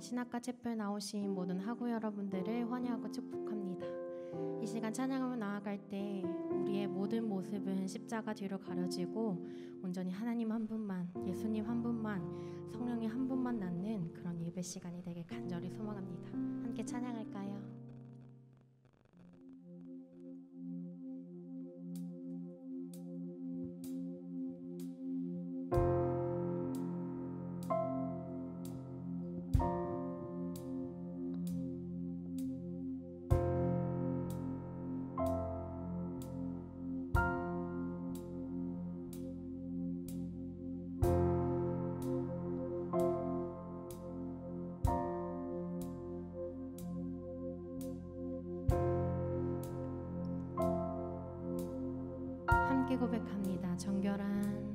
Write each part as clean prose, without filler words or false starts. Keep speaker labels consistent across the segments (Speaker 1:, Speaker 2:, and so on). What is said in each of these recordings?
Speaker 1: 신학과 촛불 나오신 모든 학우 여러분들을 환영하고 축복합니다. 이 시간 찬양으로 나아갈 때 우리의 모든 모습은 십자가 뒤로 가려지고 온전히 하나님 한 분만, 예수님 한 분만, 성령이 한 분만 낳는 그런 예배 시간이 되길 간절히 소망합니다. 함께 찬양할까요? 함께 고백합니다. 정결한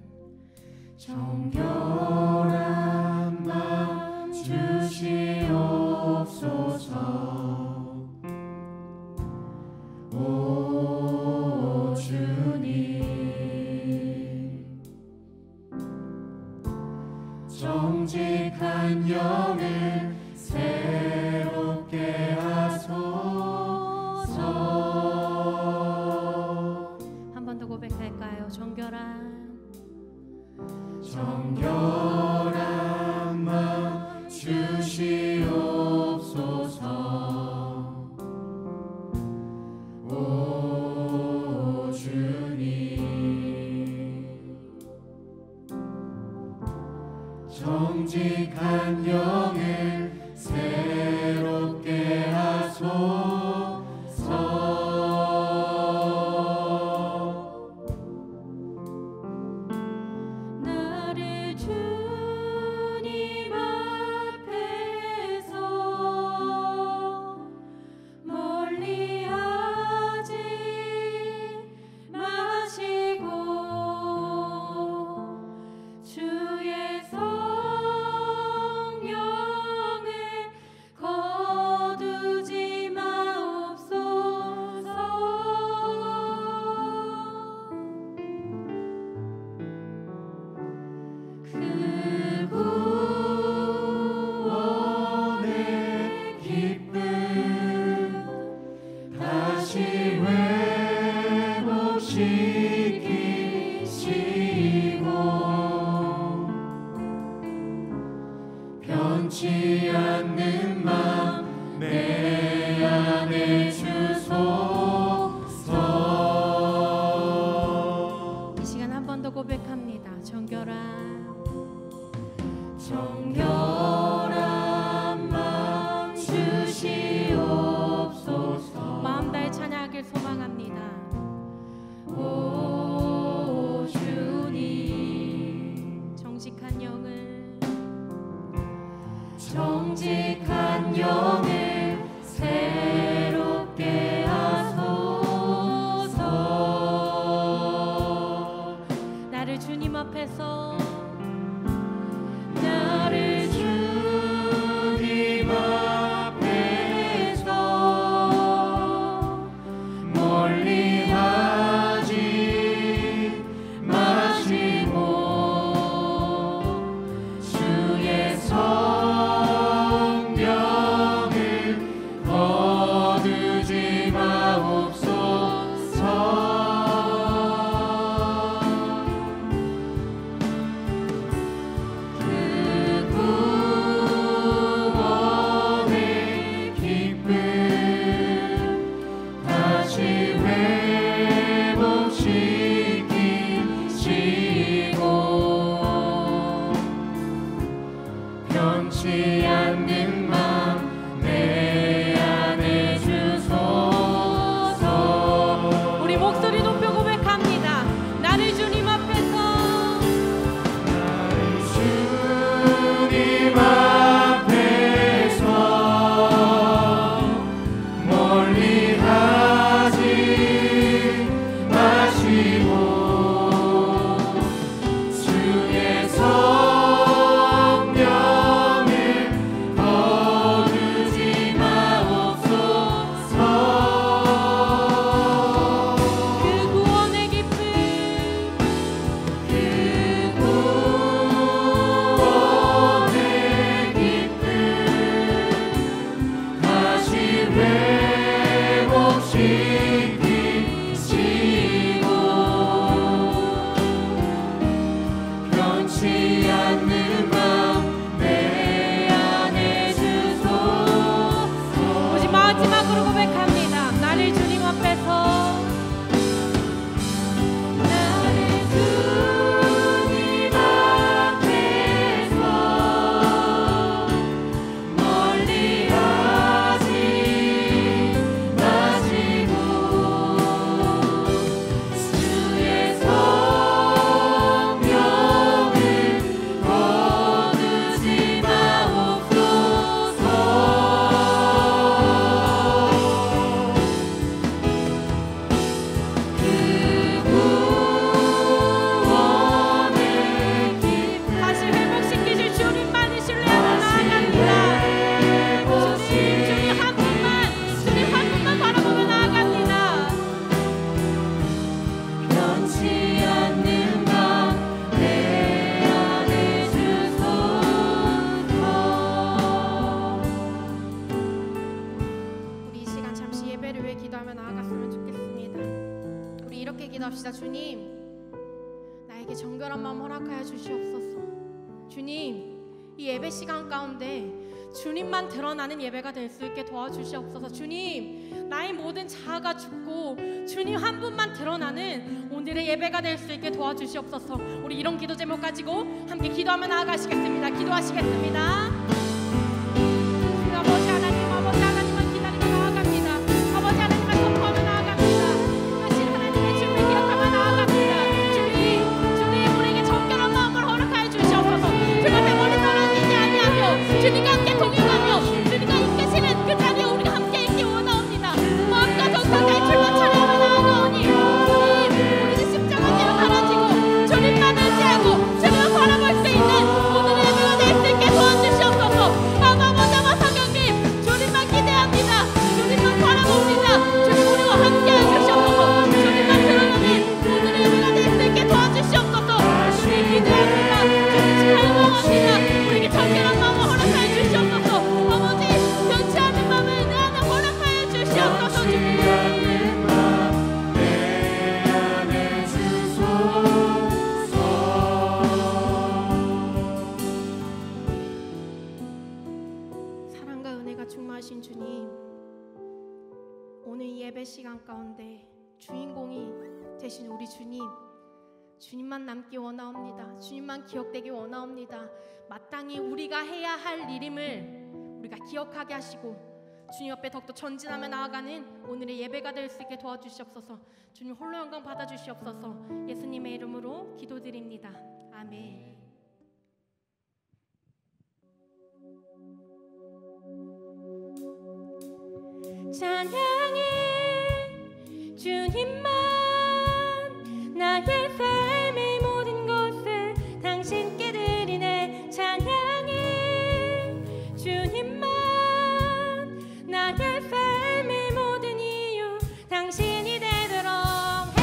Speaker 2: 마음 주시옵소서. 오 주님, 정직한 영을 새롭게 하소서.
Speaker 1: 한 번 더 고백할까요? 정결한
Speaker 2: 마음 주시옵소서. 오 주님, 정직한 영을 새롭게
Speaker 1: 기도합시다. 주님, 나에게 정결한 마음 허락하여 주시옵소서. 주님, 이 예배 시간 가운데 주님만 드러나는 예배가 될 수 있게 도와주시옵소서. 주님, 나의 모든 자아가 죽고 주님 한 분만 드러나는 오늘의 예배가 될 수 있게 도와주시옵소서. 우리 이런 기도 제목 가지고 함께 기도하며 나아가시겠습니다. 기도하시겠습니다. 아버지 하나님, 아버지 하나님만 기다리며 나아갑니다. 아버지 하나님만 선포하며 나아갑니다. 다시 하나님의 주님을 기억하며 나아갑니다. 주님, 우리에게 정결한 마음을 허락하여 주시옵소서. 주님 앞에 멀리 떨어지지 아니하며 주님과 함께 동행하며 주님과 이끄시는 그 자리에 우리가 함께 있기 원하옵니다. 마음과 정성 다해 주님만 찬양하며 나아가오니 주님, 우리는 십자가대로 달아지고 주님만 의지하고 주님을 바라볼 수 있는 오늘의 예배가 될 수 있게 도와주시옵소서. 아버지와 성령님, 주님만 기대합니다. 주님만 바라봅니다. 주님 우리와 함께 해주시옵소서. 주님만 드러나는 오늘의 예배가 될 수 있게 도와주시옵소서. 주님 기대합니다. 주님 찬양합니다. 우리에게 정결한 마음을 허락하여 주시옵소서. 아버지, 변치 않는 마음을 내 안에 허락하여 주시옵소서. 주님 사랑과 은혜가 충만하신 주님, 오늘 이 예배 시간 가운데 주인공이 되신 우리 주님, 주님만 남기 원하옵니다. 주님만 기억되기 원하옵니다. 마땅히 우리가 해야 할 일임을 우리가 기억하게 하시고 주님 앞에 더욱더 전진하며 나아가는 오늘의 예배가 될 수 있게 도와주시옵소서. 주님 홀로 영광 받아주시옵소서. 예수님의 이름으로 기도드립니다. 아멘. 찬양해 주님만, 나의 삶의 모든 것을 당신께 드리네. 찬양해 주님만, 나의 삶의 모든 이유 당신이 되도록 해.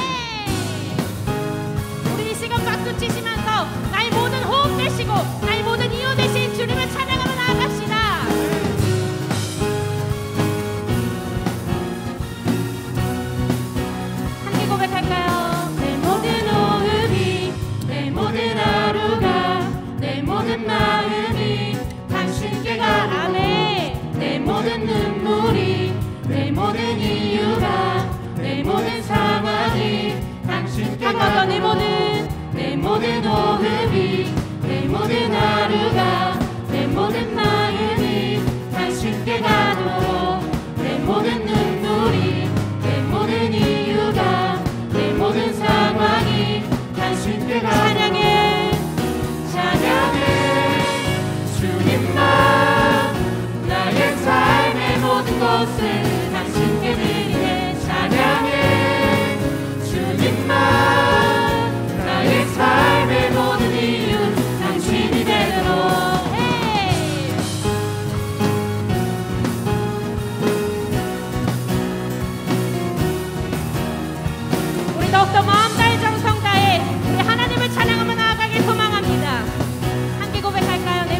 Speaker 1: 우리 이 시간 박수 치시면서 나의 모든 호흡 되시고 나의 모든 이유 되신 주님을 찬양하며 나아갑시다. 고백할까요? 내 모든 호흡이, 내 모든 하루가, 내 모든 마음이 당신께가 아멘. 내 모든 눈물이, 내 모든 이유가, 내 모든 상황이 당신께가 내 모든 호흡이, 내 모든 하루가, 내 모든 마음이 당신께 가도록 내 모든 눈물이, 내 모든 이유가, 내 모든 상황이 당신께 가. 찬양해 찬양해 주님만, 나의 삶의 모든 것을 당신께 드리네. 찬양해 주님만, 나의 삶의 모든 이유 당신이 되도록 해. 우리 더욱더 마음 다해 정성 다해 우리 하나님을 찬양하며 나아가길 소망합니다. 함께 고백할까요? 내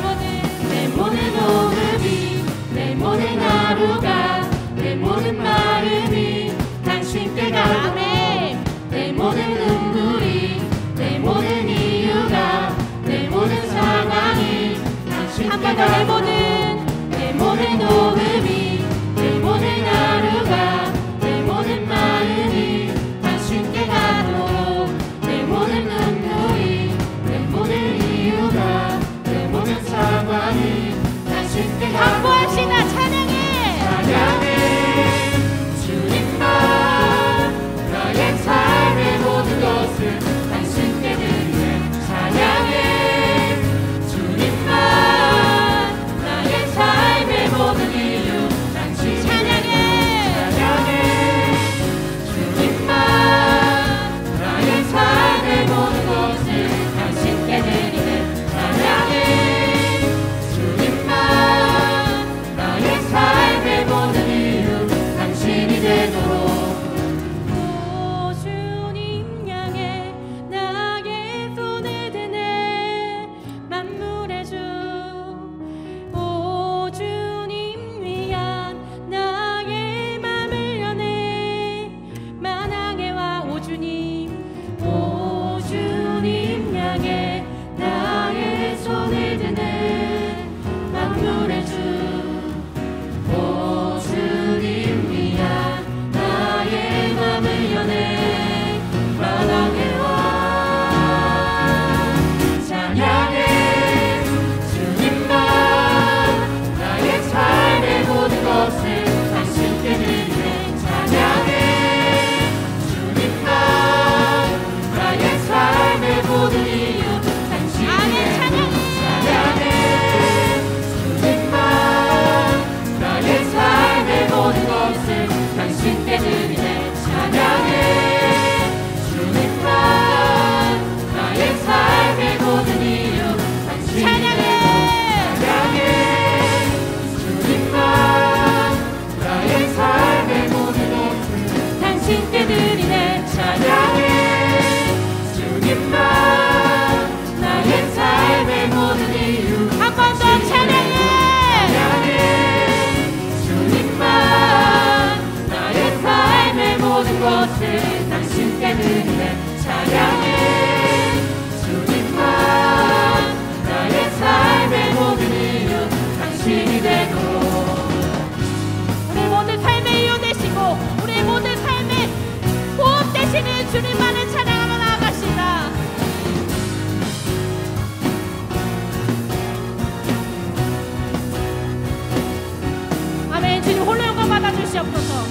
Speaker 1: 모든 호흡이, 내 모든 하루가, 내
Speaker 2: 내 모든 마음이 당신께 가네. 내 모든 눈물이, 내 모든 이유가, 내 모든 상황이 당신께 가네. 내 모든 녹음이, 내 모든 하루가, 내 모든 마음이 당신께 가도록. 내 모든 눈물이, 내 모든 이유가, 내 모든 상황이 당신께 가도록.
Speaker 3: 강구하시나 찬양해.
Speaker 2: 찬양해 주님만. 나의 삶의 모든 것을 당신께 드리네. 찬양해 주님만. 나의 삶의 모든 이유 당신께 찬양해. 찬양해 주님만. 나의 삶의 모든 것을 당신께 드리네. 찬양해 주님만. 나의 삶의 모든 이유 당신이 되도록.
Speaker 3: 오 주님 향해 나의 손을 드네. 만물의 주. 오 주님 위한 나의 맘을 여네. 만왕의 왕 오 주님. 오 주님 향해 나의 손을 드네. 만물의 주.
Speaker 2: 오 주님 위한 나의 맘을 여네. 만왕의 왕. 찬양해 주님만. 나의 삶의 모든 것을 당신께 드리네. 찬양해 주님만. 나의 삶의 모든 이유 당신께. 찬양해 주님만. 나의 삶의 모든 것을 당신께 드리네. 찬양해 주님만. 나의 삶의 모든 이유 당신께. 찬양해 주님만. 나의 삶의 모든 것을 당신께 드리네. 찬양해 주님만. 나의 삶의 모든 이유
Speaker 3: 한 번 더 찬양해.
Speaker 2: 찬양해 주님만. 나의 삶의 모든 것을 당신께 드리네. 찬양해 주님만. 나의 삶의 모든 이유 당신이 되도록.
Speaker 3: 우리 모든 삶의 이유 되시고 우리 모든 삶의 호흡 되시는 주님만을 찬양하며 나아가시다. 아멘. 주님 홀로 영광 받아주시옵소서.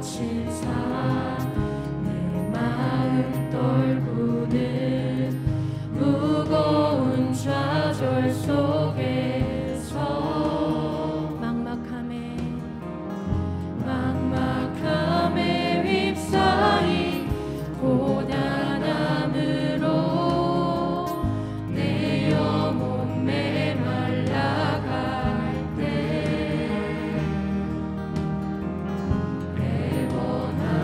Speaker 2: 거친 삶 내 마음 떨구는 무거운 좌절 속에서 막막함에 휩싸인 고단함으로 내 영혼 메말라갈 때 애원하는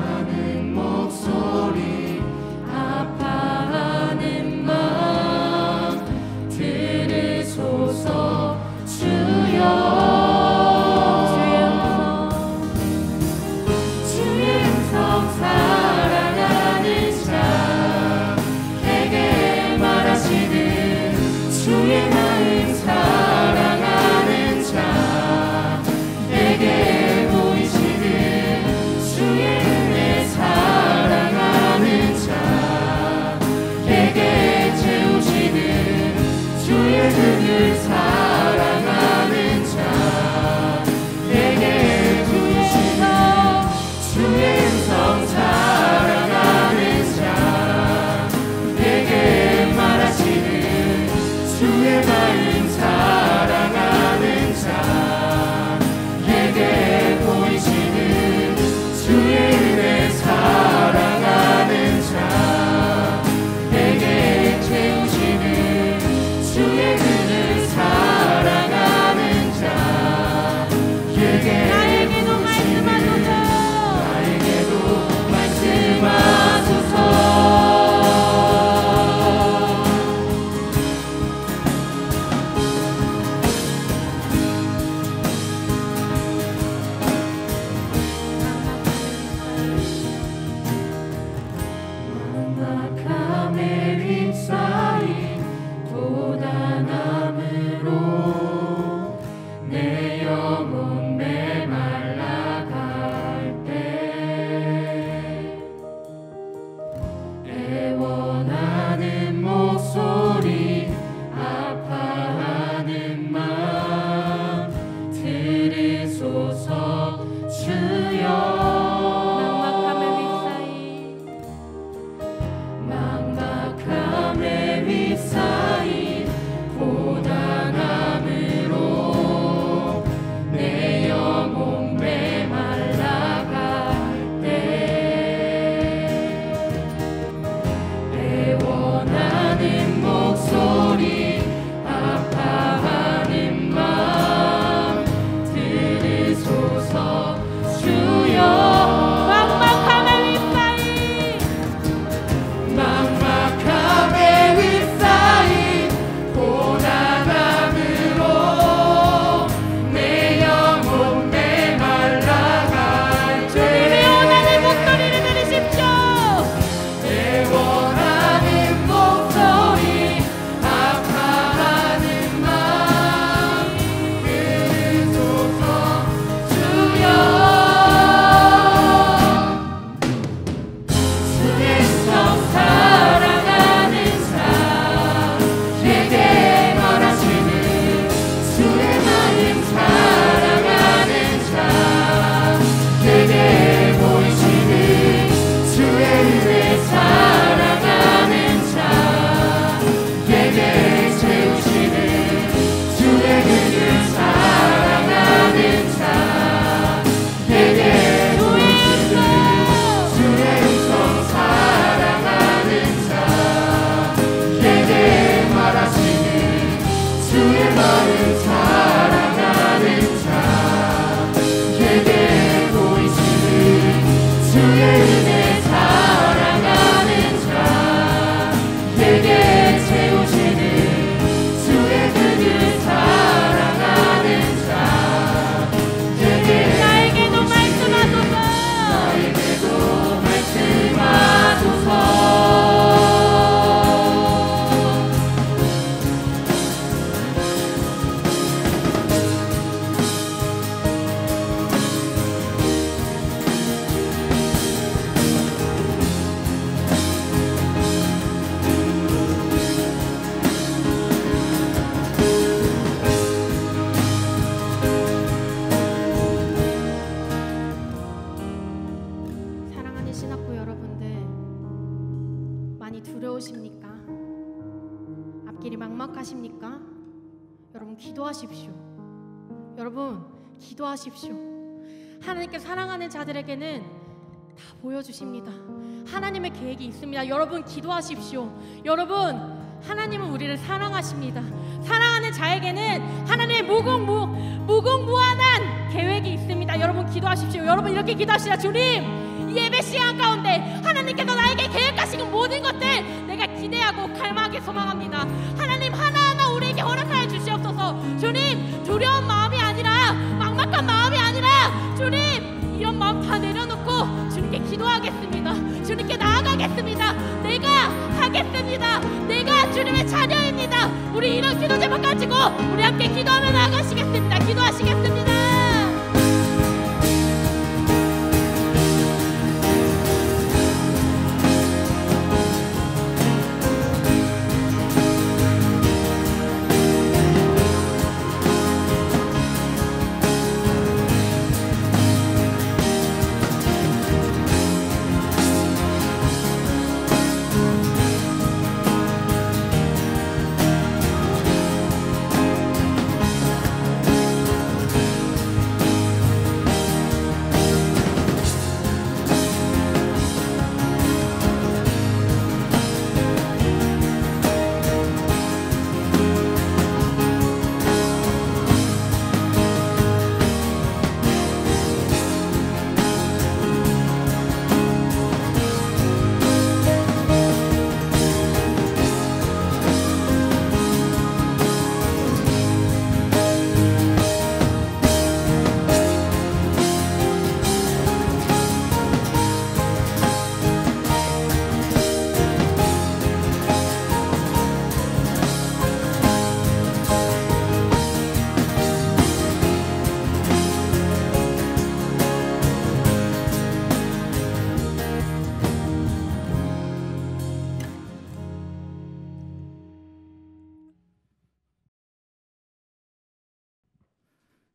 Speaker 1: 사랑하는 신학부 여러분들, 많이 두려우십니까? 앞길이 막막하십니까? 여러분 기도하십시오. 여러분 기도하십시오. 하나님께 사랑하는 자들에게는 다 보여주십니다. 하나님의 계획이 있습니다. 여러분 기도하십시오. 여러분, 하나님은 우리를 사랑하십니다. 사랑하는 자에게는 하나님의 무궁무한한 계획이 있습니다. 여러분 기도하십시오. 여러분 이렇게 기도하시라. 주님, 이 예배 시간 가운데 하나님께서 나에게 계획하신 모든 것들 내가 기대하고 갈망하게 소망합니다. 하나님 하나하나 우리에게 허락하여 주시옵소서. 주님, 두려운 마음이 아니라, 막막한 마음이 아니라, 주님, 이런 마음 다 내려놓고 주님께 기도하겠습니다. 주님께 나아가겠습니다. 내가 하겠습니다. 내가 주님의 자녀입니다. 우리 이런 기도 제목 가지고 우리 함께 기도하며 나아가시겠습니다. 기도하시겠습니다.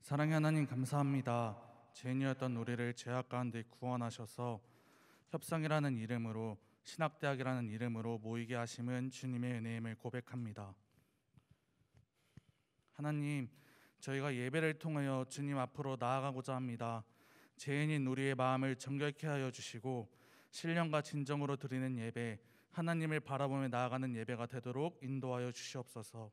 Speaker 4: 사랑의 하나님 감사합니다. 죄인이었던 우리를 죄악 가운데 구원하셔서 협성이라는 이름으로, 신학대학이라는 이름으로 모이게 하심은 주님의 은혜임을 고백합니다. 하나님, 저희가 예배를 통하여 주님 앞으로 나아가고자 합니다. 죄인인 우리의 마음을 정결케 하여 주시고 신령과 진정으로 드리는 예배, 하나님을 바라보며 나아가는 예배가 되도록 인도하여 주시옵소서.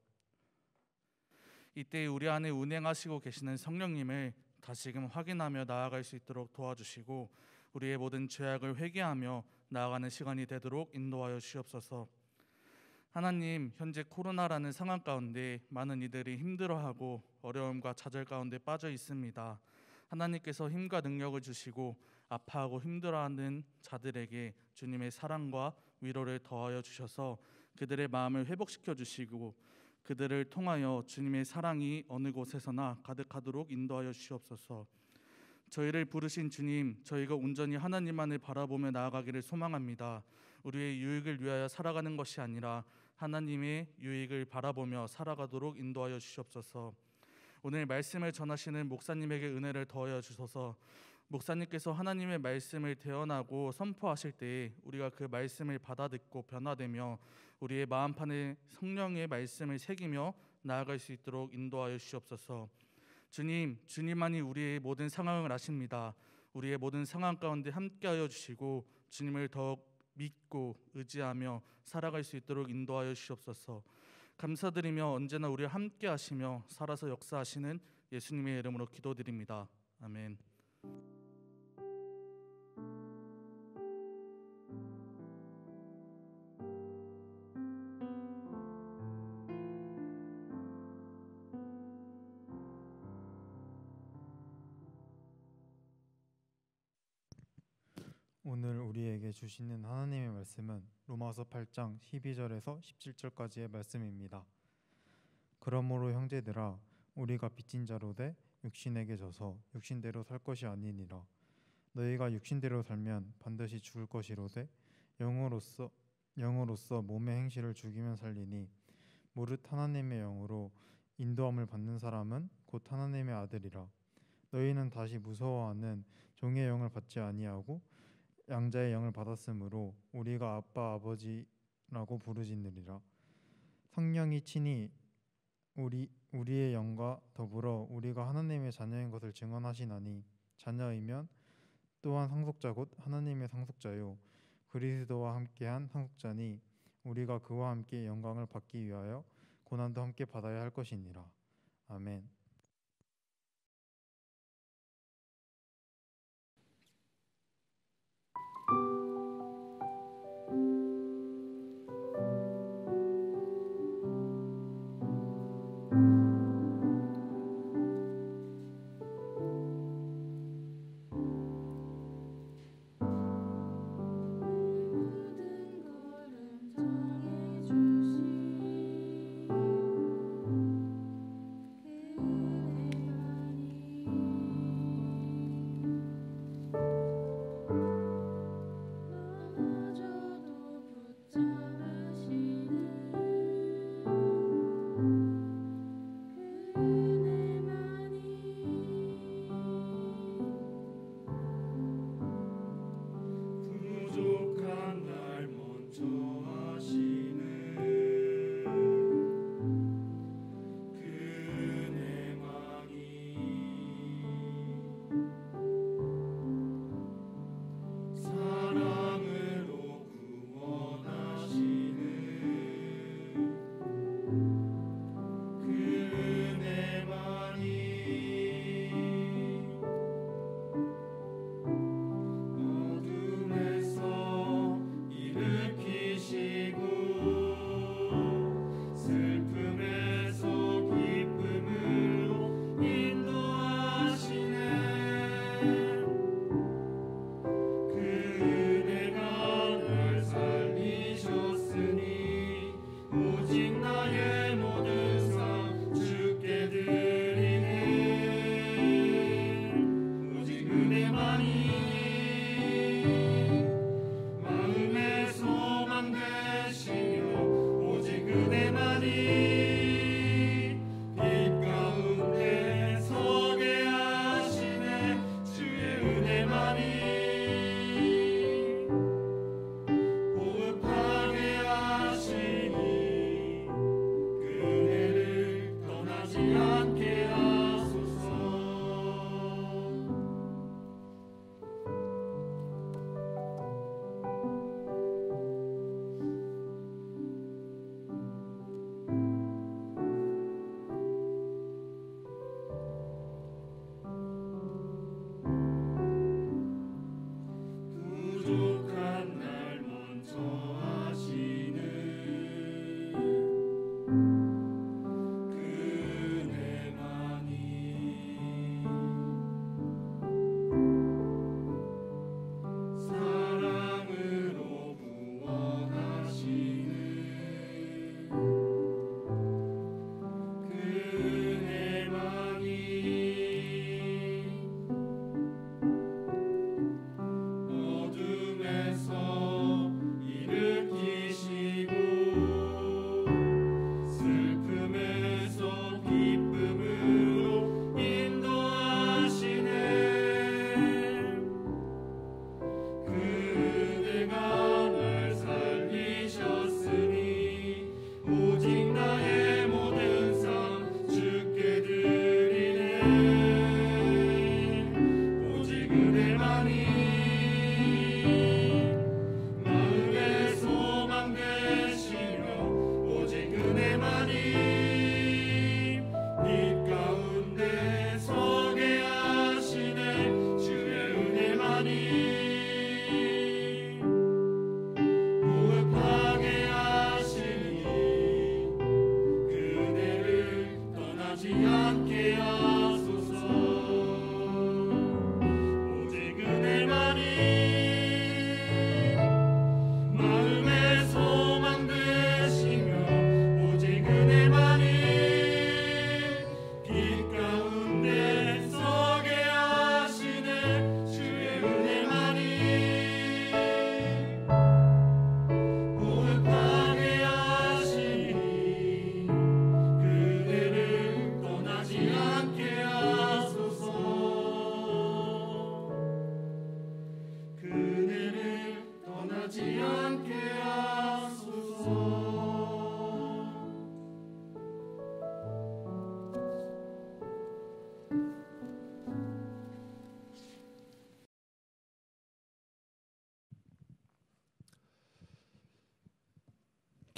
Speaker 4: 이때 우리 안에 운행하시고 계시는 성령님을 다시금 확인하며 나아갈 수 있도록 도와주시고 우리의 모든 죄악을 회개하며 나아가는 시간이 되도록 인도하여 주시옵소서. 하나님, 현재 코로나라는 상황 가운데 많은 이들이 힘들어하고 어려움과 좌절 가운데 빠져 있습니다. 하나님께서 힘과 능력을 주시고 아파하고 힘들어하는 자들에게 주님의 사랑과 위로를 더하여 주셔서 그들의 마음을 회복시켜 주시고 그들을 통하여 주님의 사랑이 어느 곳에서나 가득하도록 인도하여 주시옵소서. 저희를 부르신 주님, 저희가 온전히 하나님만을 바라보며 나아가기를 소망합니다. 우리의 유익을 위하여 살아가는 것이 아니라 하나님의 유익을 바라보며 살아가도록 인도하여 주시옵소서. 오늘 말씀을 전하시는 목사님에게 은혜를 더하여 주셔서 목사님께서 하나님의 말씀을 대언하고 선포하실 때 우리가 그 말씀을 받아듣고 변화되며 우리의 마음판에 성령의 말씀을 새기며 나아갈 수 있도록 인도하여 주시옵소서. 주님, 주님만이 우리의 모든 상황을 아십니다. 우리의 모든 상황 가운데 함께하여 주시고 주님을 더욱 믿고 의지하며 살아갈 수 있도록 인도하여 주시옵소서. 감사드리며 언제나 우리와 함께하시며 살아서 역사하시는 예수님의 이름으로 기도드립니다. 아멘.
Speaker 5: 오늘 우리에게 주시는 하나님의 말씀은 로마서 8장 12절에서 17절까지의 말씀입니다. 그러므로 형제들아, 우리가 빚진 자로 돼 육신에게 져서 육신대로 살 것이 아니니라. 너희가 육신대로 살면 반드시 죽을 것이로되 영으로서 몸의 행실을 죽이면 살리니 무릇 하나님의 영으로 인도함을 받는 사람은 곧 하나님의 아들이라. 너희는 다시 무서워하는 종의 영을 받지 아니하고 양자의 영을 받았으므로 우리가 아빠 아버지라고 부르짖느니라. 성령이 친히 우리의 영과 더불어 우리가 하나님의 자녀인 것을 증언하시나니 자녀이면 또한 상속자 곧 하나님의 상속자요 그리스도와 함께한 상속자니 우리가 그와 함께 영광을 받기 위하여 고난도 함께 받아야 할 것이니라. 아멘.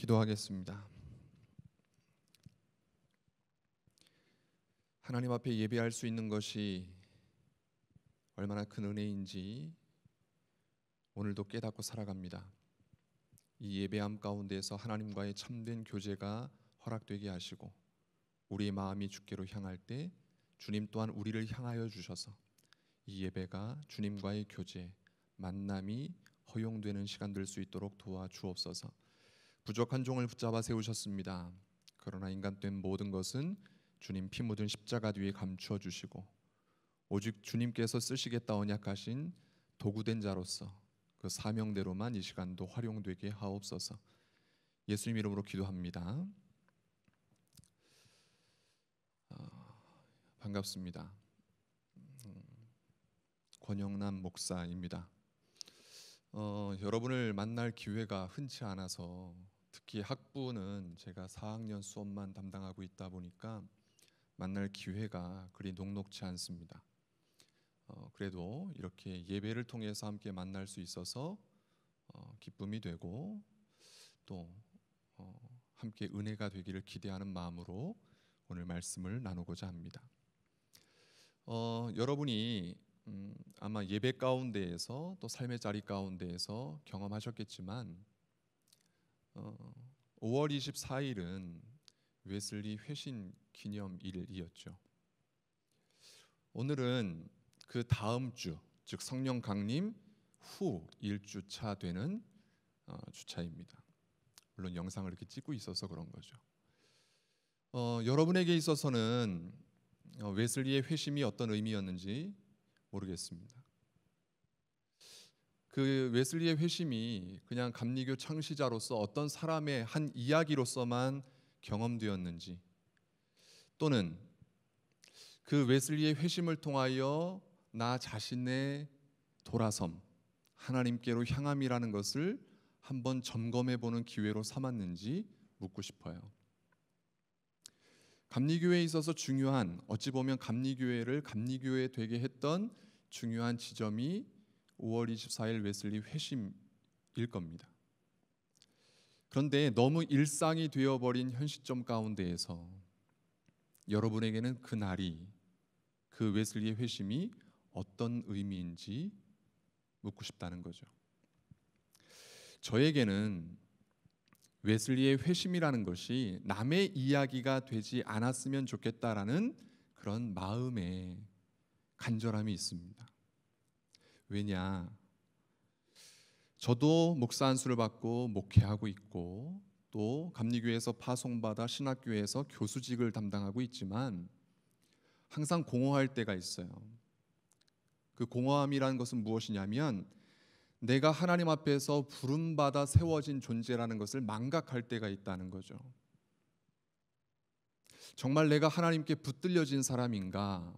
Speaker 6: 기도하겠습니다. 하나님 앞에 예배할 수 있는 것이 얼마나 큰 은혜인지 오늘도 깨닫고 살아갑니다. 이 예배함 가운데에서 하나님과의 참된 교제가 허락되게 하시고 우리의 마음이 주께로 향할 때 주님 또한 우리를 향하여 주셔서 이 예배가 주님과의 교제, 만남이 허용되는 시간 될 수 있도록 도와주옵소서. 부족한 종을 붙잡아 세우셨습니다. 그러나 인간된 모든 것은 주님 피 묻은 십자가 뒤에 감추어 주시고 오직 주님께서 쓰시겠다 언약하신 도구된 자로서 그 사명대로만 이 시간도 활용되게 하옵소서. 예수님 이름으로 기도합니다. 반갑습니다. 권영남 목사입니다. 여러분을 만날 기회가 흔치 않아서 특히 학부는 제가 4학년 수업만 담당하고 있다 보니까 만날 기회가 그리 녹록지 않습니다. 그래도 이렇게 예배를 통해서 함께 만날 수 있어서 기쁨이 되고 또 함께 은혜가 되기를 기대하는 마음으로 오늘 말씀을 나누고자 합니다. 여러분이 아마 예배 가운데에서 또 삶의 자리 가운데에서 경험하셨겠지만 5월 24일은 웨슬리 회심 기념일이었죠. 오늘은 그 다음 주, 즉 성령 강림 후 1주차 되는 주차입니다. 물론 영상을 이렇게 찍고 있어서 그런 거죠. 여러분에게 있어서는 웨슬리의 회심이 어떤 의미였는지 모르겠습니다. 그 웨슬리의 회심이 그냥 감리교 창시자로서 어떤 사람의 한 이야기로서만 경험되었는지 또는 그 웨슬리의 회심을 통하여 나 자신의 돌아섬, 하나님께로 향함이라는 것을 한번 점검해 보는 기회로 삼았는지 묻고 싶어요. 감리교회에 있어서 중요한, 어찌 보면 감리교회를 감리교회 되게 했던 중요한 지점이 5월 24일 웨슬리 회심일 겁니다. 그런데 너무 일상이 되어버린 현 시점 가운데에서 여러분에게는 그 날이, 그 웨슬리의 회심이 어떤 의미인지 묻고 싶다는 거죠. 저에게는 웨슬리의 회심이라는 것이 남의 이야기가 되지 않았으면 좋겠다라는 그런 마음의 간절함이 있습니다. 왜냐? 저도 목사 안수를 받고 목회하고 있고 또 감리교회에서 파송받아 신학교에서 교수직을 담당하고 있지만 항상 공허할 때가 있어요. 그 공허함이라는 것은 무엇이냐면 내가 하나님 앞에서 부름받아 세워진 존재라는 것을 망각할 때가 있다는 거죠. 정말 내가 하나님께 붙들려진 사람인가?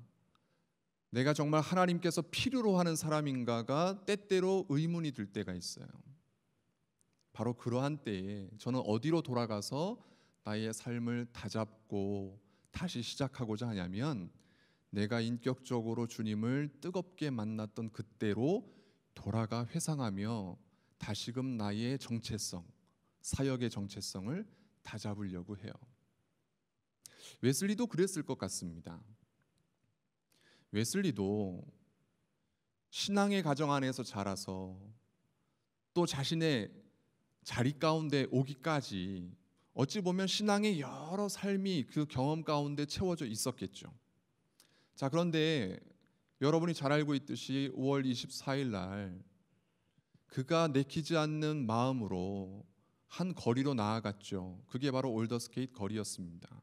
Speaker 6: 내가 정말 하나님께서 필요로 하는 사람인가가 때때로 의문이 들 때가 있어요. 바로 그러한 때에 저는 어디로 돌아가서 나의 삶을 다잡고 다시 시작하고자 하냐면 내가 인격적으로 주님을 뜨겁게 만났던 그때로 돌아가 회상하며 다시금 나의 정체성, 사역의 정체성을 다잡으려고 해요. 웨슬리도 그랬을 것 같습니다. 웨슬리도 신앙의 가정 안에서 자라서 또 자신의 자리 가운데 오기까지 어찌 보면 신앙의 여러 삶이 그 경험 가운데 채워져 있었겠죠. 자, 그런데 여러분이 잘 알고 있듯이 5월 24일 날 그가 내키지 않는 마음으로 한 거리로 나아갔죠. 그게 바로 올더스게이트 거리였습니다.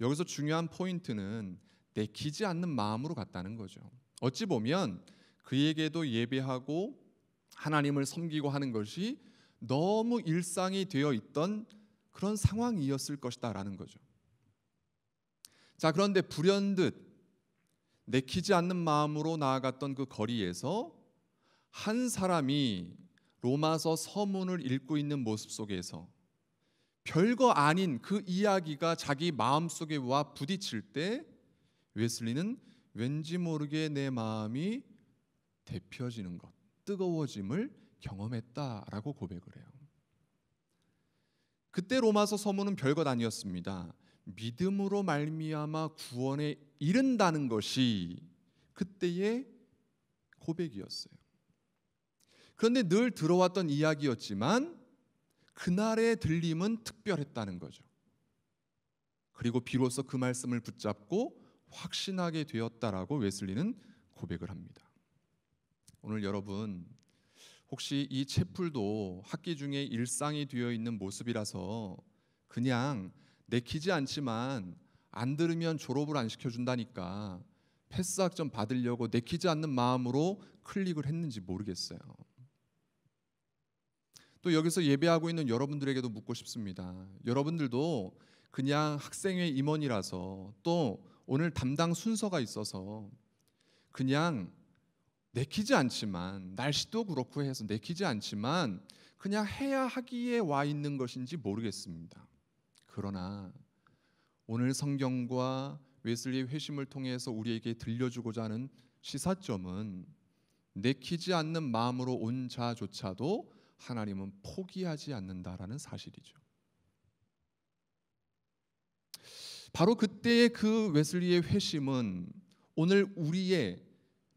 Speaker 6: 여기서 중요한 포인트는 내키지 않는 마음으로 갔다는 거죠. 어찌 보면 그에게도 예배하고 하나님을 섬기고 하는 것이 너무 일상이 되어 있던 그런 상황이었을 것이다라는 거죠. 자, 그런데 불현듯 내키지 않는 마음으로 나아갔던 그 거리에서 한 사람이 로마서 서문을 읽고 있는 모습 속에서 별거 아닌 그 이야기가 자기 마음속에 와 부딪힐 때 웨슬리는 왠지 모르게 내 마음이 데펴지는 것, 뜨거워짐을 경험했다라고 고백을 해요. 그때 로마서 서문은 별것 아니었습니다. 믿음으로 말미암아 구원에 이른다는 것이 그때의 고백이었어요. 그런데 늘 들어왔던 이야기였지만 그날의 들림은 특별했다는 거죠. 그리고 비로소 그 말씀을 붙잡고 확신하게 되었다라고 웨슬리는 고백을 합니다. 오늘 여러분 혹시 이 채플도 학기 중에 일상이 되어 있는 모습이라서 그냥 내키지 않지만 안 들으면 졸업을 안 시켜준다니까 패스학점 받으려고 내키지 않는 마음으로 클릭을 했는지 모르겠어요. 또 여기서 예배하고 있는 여러분들에게도 묻고 싶습니다. 여러분들도 그냥 학생회 임원이라서 또 오늘 담당 순서가 있어서 그냥 내키지 않지만 날씨도 그렇고 해서 내키지 않지만 그냥 해야 하기에 와 있는 것인지 모르겠습니다. 그러나 오늘 성경과 웨슬리의 회심을 통해서 우리에게 들려주고자 하는 시사점은 내키지 않는 마음으로 온 자조차도 하나님은 포기하지 않는다라는 사실이죠. 바로 그때의 그 웨슬리의 회심은 오늘 우리의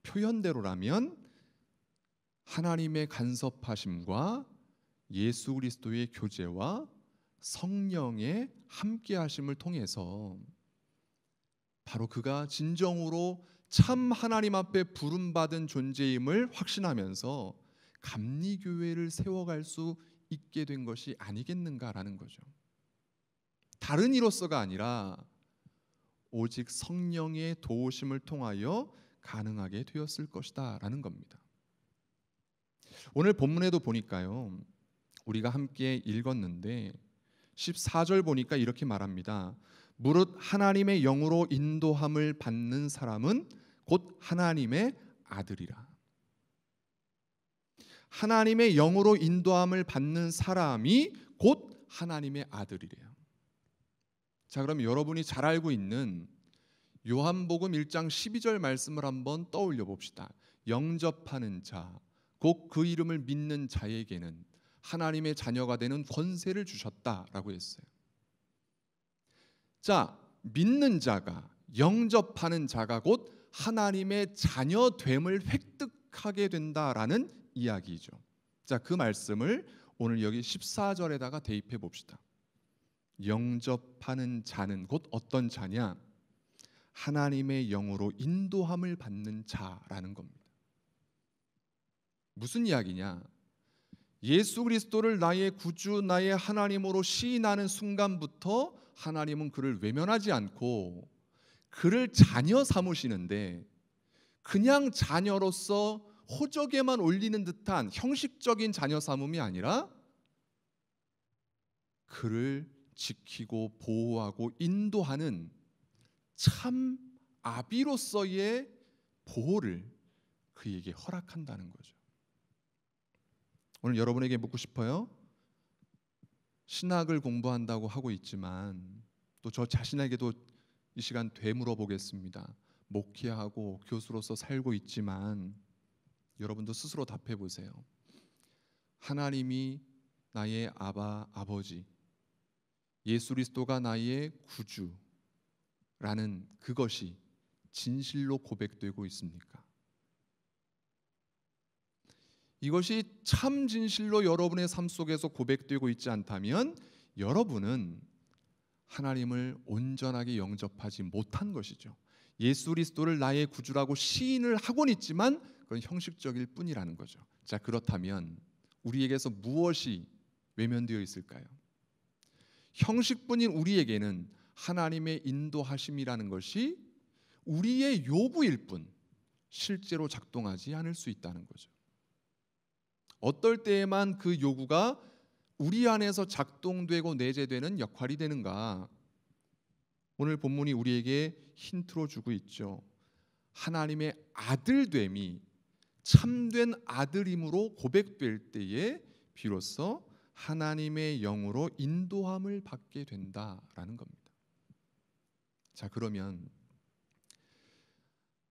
Speaker 6: 표현대로라면 하나님의 간섭하심과 예수 그리스도의 교제와 성령의 함께하심을 통해서 바로 그가 진정으로 참 하나님 앞에 부름받은 존재임을 확신하면서 감리교회를 세워갈 수 있게 된 것이 아니겠는가라는 거죠. 다른 이로서가 아니라 오직 성령의 도우심을 통하여 가능하게 되었을 것이다 라는 겁니다. 오늘 본문에도 보니까요, 우리가 함께 읽었는데 14절 보니까 이렇게 말합니다. 무릇 하나님의 영으로 인도함을 받는 사람은 곧 하나님의 아들이라. 하나님의 영으로 인도함을 받는 사람이 곧 하나님의 아들이래요. 자, 그럼 여러분이 잘 알고 있는 요한복음 1장 12절 말씀을 한번 떠올려 봅시다. 영접하는 자, 곧 그 이름을 믿는 자에게는 하나님의 자녀가 되는 권세를 주셨다라고 했어요. 자, 믿는 자가, 영접하는 자가 곧 하나님의 자녀됨을 획득하게 된다라는 이야기죠. 자, 그 말씀을 오늘 여기 14절에다가 대입해 봅시다. 영접하는 자는 곧 어떤 자냐? 하나님의 영으로 인도함을 받는 자라는 겁니다. 무슨 이야기냐? 예수 그리스도를 나의 구주, 나의 하나님으로 시인하는 순간부터 하나님은 그를 외면하지 않고 그를 자녀 삼으시는데, 그냥 자녀로서 호적에만 올리는 듯한 형식적인 자녀 삼음이 아니라 그를 지키고 보호하고 인도하는 참 아비로서의 보호를 그에게 허락한다는 거죠. 오늘 여러분에게 묻고 싶어요. 신학을 공부한다고 하고 있지만 또 저 자신에게도 이 시간 되물어 보겠습니다. 목회하고 교수로서 살고 있지만 여러분도 스스로 답해 보세요. 하나님이 나의 아버지, 예수 그리스도가 나의 구주라는 그것이 진실로 고백되고 있습니까? 이것이 참 진실로 여러분의 삶 속에서 고백되고 있지 않다면 여러분은 하나님을 온전하게 영접하지 못한 것이죠. 예수 그리스도를 나의 구주라고 시인을 하고는 있지만 그건 형식적일 뿐이라는 거죠. 자, 그렇다면 우리에게서 무엇이 외면되어 있을까요? 형식뿐인 우리에게는 하나님의 인도하심이라는 것이 우리의 요구일 뿐 실제로 작동하지 않을 수 있다는 거죠. 어떨 때에만 그 요구가 우리 안에서 작동되고 내재되는 역할이 되는가? 오늘 본문이 우리에게 힌트로 주고 있죠. 하나님의 아들됨이 참된 아들임으로 고백될 때에 비로소 하나님의 영으로 인도함을 받게 된다라는 겁니다. 자, 그러면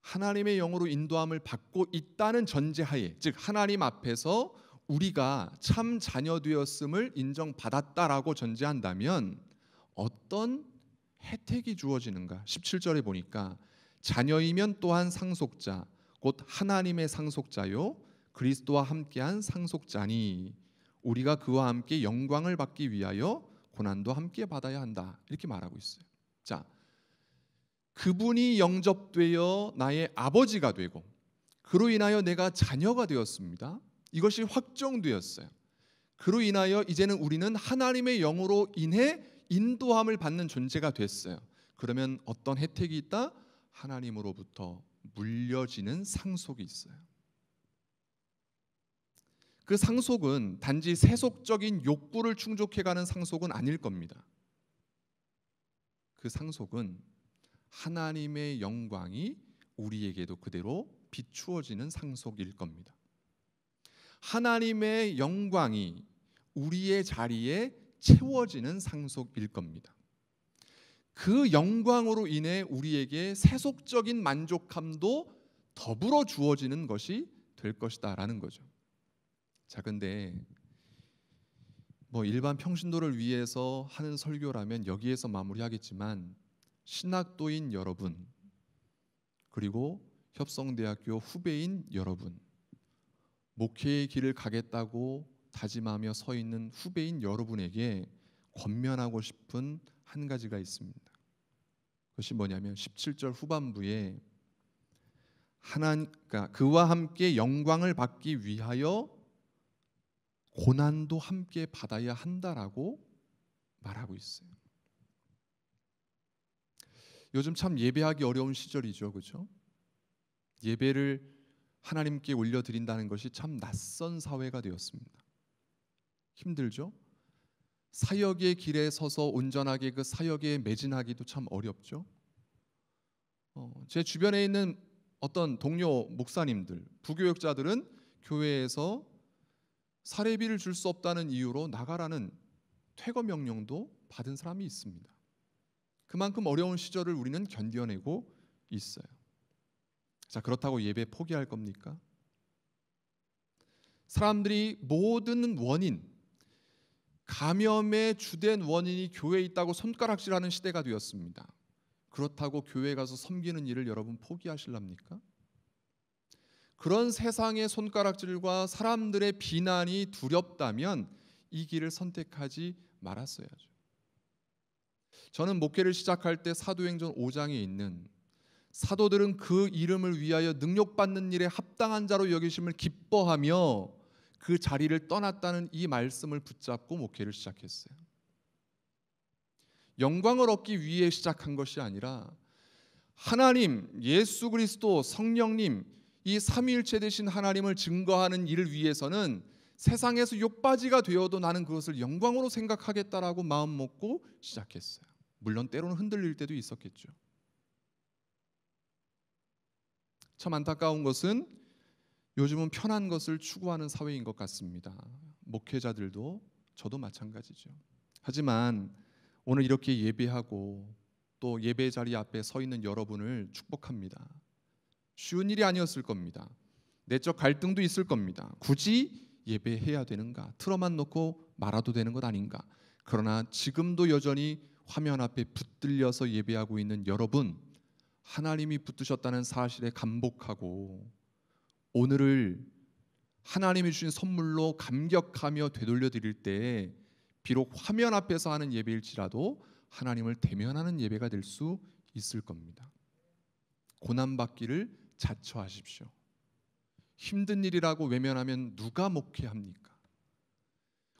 Speaker 6: 하나님의 영으로 인도함을 받고 있다는 전제하에, 즉 하나님 앞에서 우리가 참 자녀 되었음을 인정받았다라고 전제한다면 어떤 혜택이 주어지는가? 17절에 보니까 자녀이면 또한 상속자 곧 하나님의 상속자요 그리스도와 함께한 상속자니 우리가 그와 함께 영광을 받기 위하여 고난도 함께 받아야 한다. 이렇게 말하고 있어요. 자, 그분이 영접되어 나의 아버지가 되고 그로 인하여 내가 자녀가 되었습니다. 이것이 확정되었어요. 그로 인하여 이제는 우리는 하나님의 영으로 인해 인도함을 받는 존재가 됐어요. 그러면 어떤 혜택이 있다? 하나님으로부터 물려지는 상속이 있어요. 그 상속은 단지 세속적인 욕구를 충족해가는 상속은 아닐 겁니다. 그 상속은 하나님의 영광이 우리에게도 그대로 비추어지는 상속일 겁니다. 하나님의 영광이 우리의 자리에 채워지는 상속일 겁니다. 그 영광으로 인해 우리에게 세속적인 만족함도 더불어 주어지는 것이 될 것이다라는 거죠. 자, 근데 일반 평신도를 위해서 하는 설교라면 여기에서 마무리하겠지만 신학도인 여러분 그리고 협성대학교 후배인 여러분 목회의 길을 가겠다고 다짐하며 서 있는 후배인 여러분에게 권면하고 싶은 한 가지가 있습니다. 그것이 뭐냐면 17절 후반부에 그와 함께 영광을 받기 위하여 고난도 함께 받아야 한다라고 말하고 있어요. 요즘 참 예배하기 어려운 시절이죠, 그렇죠? 예배를 하나님께 올려드린다는 것이 참 낯선 사회가 되었습니다. 힘들죠? 사역의 길에 서서 온전하게 그 사역에 매진하기도 참 어렵죠. 제 주변에 있는 어떤 동료 목사님들, 부교역자들은 교회에서 사례비를 줄 수 없다는 이유로 나가라는 퇴거 명령도 받은 사람이 있습니다. 그만큼 어려운 시절을 우리는 견뎌내고 있어요. 자, 그렇다고 예배 포기할 겁니까? 사람들이 모든 원인, 감염의 주된 원인이 교회에 있다고 손가락질하는 시대가 되었습니다. 그렇다고 교회에 가서 섬기는 일을 여러분 포기하실랍니까? 그런 세상의 손가락질과 사람들의 비난이 두렵다면 이 길을 선택하지 말았어야죠. 저는 목회를 시작할 때 사도행전 5장에 있는 사도들은 그 이름을 위하여 능력받는 일에 합당한 자로 여기심을 기뻐하며 그 자리를 떠났다는 이 말씀을 붙잡고 목회를 시작했어요. 영광을 얻기 위해 시작한 것이 아니라 하나님, 예수 그리스도, 성령님 이 삼위일체 되신 하나님을 증거하는 일을 위해서는 세상에서 욕바지가 되어도 나는 그것을 영광으로 생각하겠다라고 마음 먹고 시작했어요. 물론 때로는 흔들릴 때도 있었겠죠. 참 안타까운 것은 요즘은 편한 것을 추구하는 사회인 것 같습니다. 목회자들도 저도 마찬가지죠. 하지만 오늘 이렇게 예배하고 또 예배 자리 앞에 서 있는 여러분을 축복합니다. 쉬운 일이 아니었을 겁니다. 내적 갈등도 있을 겁니다. 굳이 예배해야 되는가? 틀어만 놓고 말아도 되는 것 아닌가? 그러나 지금도 여전히 화면 앞에 붙들려서 예배하고 있는 여러분, 하나님이 붙드셨다는 사실에 감복하고 오늘을 하나님이 주신 선물로 감격하며 되돌려 드릴 때 비록 화면 앞에서 하는 예배일지라도 하나님을 대면하는 예배가 될 수 있을 겁니다. 고난받기를 자처하십시오. 힘든 일이라고 외면하면 누가 목회합니까?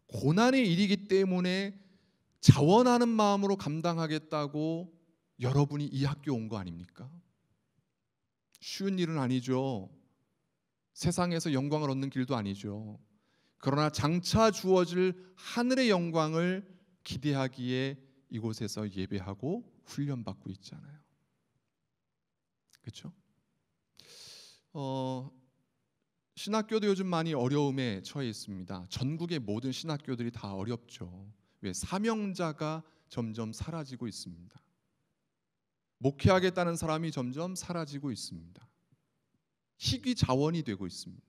Speaker 6: 고난의 일이기 때문에 자원하는 마음으로 감당하겠다고 여러분이 이 학교 온 거 아닙니까? 쉬운 일은 아니죠. 세상에서 영광을 얻는 길도 아니죠. 그러나 장차 주어질 하늘의 영광을 기대하기에 이곳에서 예배하고 훈련받고 있잖아요. 그렇죠? 신학교도 요즘 많이 어려움에 처해 있습니다. 전국의 모든 신학교들이 다 어렵죠. 왜? 사명자가 점점 사라지고 있습니다. 목회하겠다는 사람이 점점 사라지고 있습니다. 희귀 자원이 되고 있습니다.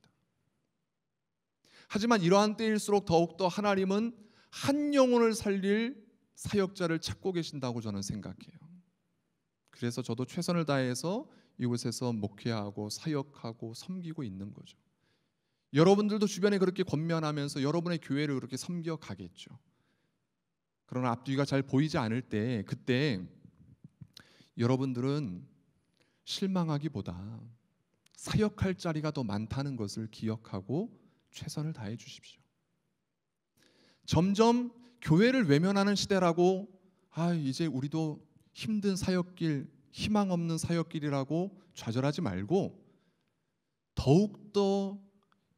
Speaker 6: 하지만 이러한 때일수록 더욱더 하나님은 한 영혼을 살릴 사역자를 찾고 계신다고 저는 생각해요. 그래서 저도 최선을 다해서 이곳에서 목회하고 사역하고 섬기고 있는 거죠. 여러분들도 주변에 그렇게 권면하면서 여러분의 교회를 그렇게 섬겨가겠죠. 그러나 앞뒤가 잘 보이지 않을 때, 그때 여러분들은 실망하기보다 사역할 자리가 더 많다는 것을 기억하고 최선을 다해 주십시오. 점점 교회를 외면하는 시대라고, 이제 우리도 힘든 사역길, 희망 없는 사역길이라고 좌절하지 말고 더욱더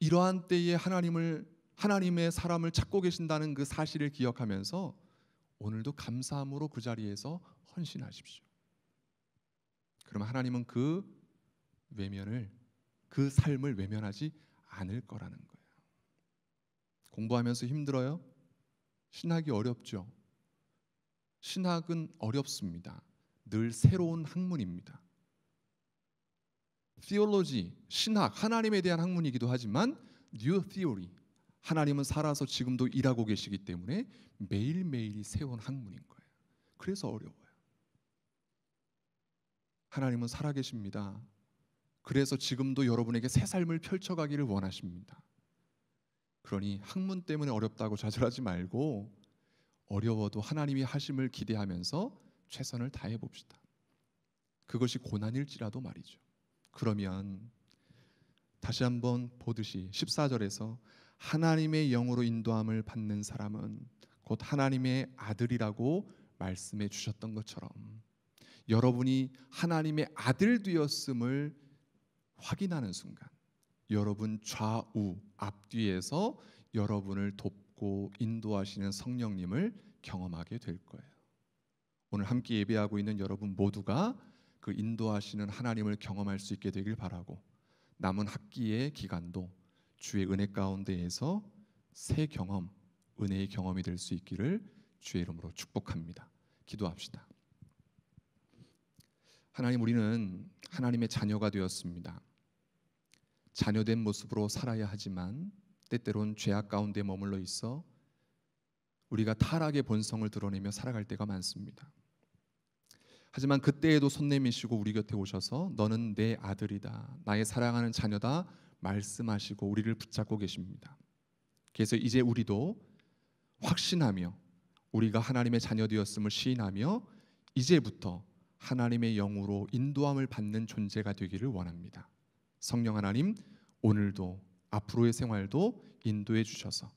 Speaker 6: 이러한 때에 하나님의 사람을 찾고 계신다는 그 사실을 기억하면서 오늘도 감사함으로 그 자리에서 헌신하십시오. 그러면 하나님은 그 삶을 외면하지 않을 거라는 거예요. 공부하면서 힘들어요? 신학이 어렵죠. 신학은 어렵습니다. 늘 새로운 학문입니다. theology, 신학, 하나님에 대한 학문이기도 하지만 new theory, 하나님은 살아서 지금도 일하고 계시기 때문에 매일매일이 새로운 학문인 거예요. 그래서 어려워요. 하나님은 살아계십니다. 그래서 지금도 여러분에게 새 삶을 펼쳐가기를 원하십니다. 그러니 학문 때문에 어렵다고 좌절하지 말고 어려워도 하나님이 하심을 기대하면서 최선을 다해 봅시다. 그것이 고난일지라도 말이죠. 그러면 다시 한번 보듯이 14절에서 하나님의 영으로 인도함을 받는 사람은 곧 하나님의 아들이라고 말씀해 주셨던 것처럼 여러분이 하나님의 아들 되었음을 확인하는 순간 여러분 좌우 앞뒤에서 여러분을 돕고 인도하시는 성령님을 경험하게 될 거예요. 오늘 함께 예배하고 있는 여러분 모두가 그 인도하시는 하나님을 경험할 수 있게 되길 바라고 남은 학기의 기간도 주의 은혜 가운데에서 새 경험, 은혜의 경험이 될 수 있기를 주의 이름으로 축복합니다. 기도합시다. 하나님, 우리는 하나님의 자녀가 되었습니다. 자녀된 모습으로 살아야 하지만 때때론 죄악 가운데 머물러 있어 우리가 타락의 본성을 드러내며 살아갈 때가 많습니다. 하지만 그때에도 손 내미시고 우리 곁에 오셔서 너는 내 아들이다, 나의 사랑하는 자녀다 말씀하시고 우리를 붙잡고 계십니다. 그래서 이제 우리도 확신하며 우리가 하나님의 자녀 되었음을 시인하며 이제부터 하나님의 영으로 인도함을 받는 존재가 되기를 원합니다. 성령 하나님, 오늘도 앞으로의 생활도 인도해 주셔서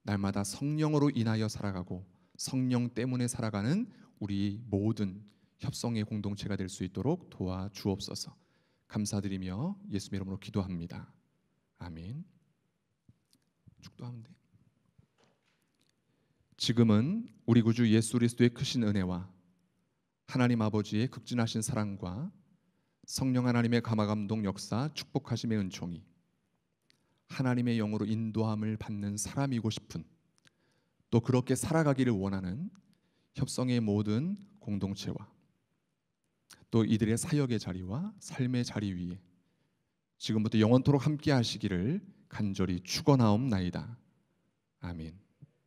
Speaker 6: 날마다 성령으로 인하여 살아가고 성령 때문에 살아가는 우리 모든 협성의 공동체가 될 수 있도록 도와주옵소서. 감사드리며 예수의 이름으로 기도합니다. 아멘. 축도하면 돼. 지금은 우리 구주 예수 그리스도의 크신 은혜와 하나님 아버지의 극진하신 사랑과 성령 하나님의 감화감동 역사 축복하심의 은총이 하나님의 영으로 인도함을 받는 사람이고 싶은 또 그렇게 살아가기를 원하는 협성의 모든 공동체와 또 이들의 사역의 자리와 삶의 자리 위에 지금부터 영원토록 함께 하시기를 간절히 축원하옵나이다. 아멘.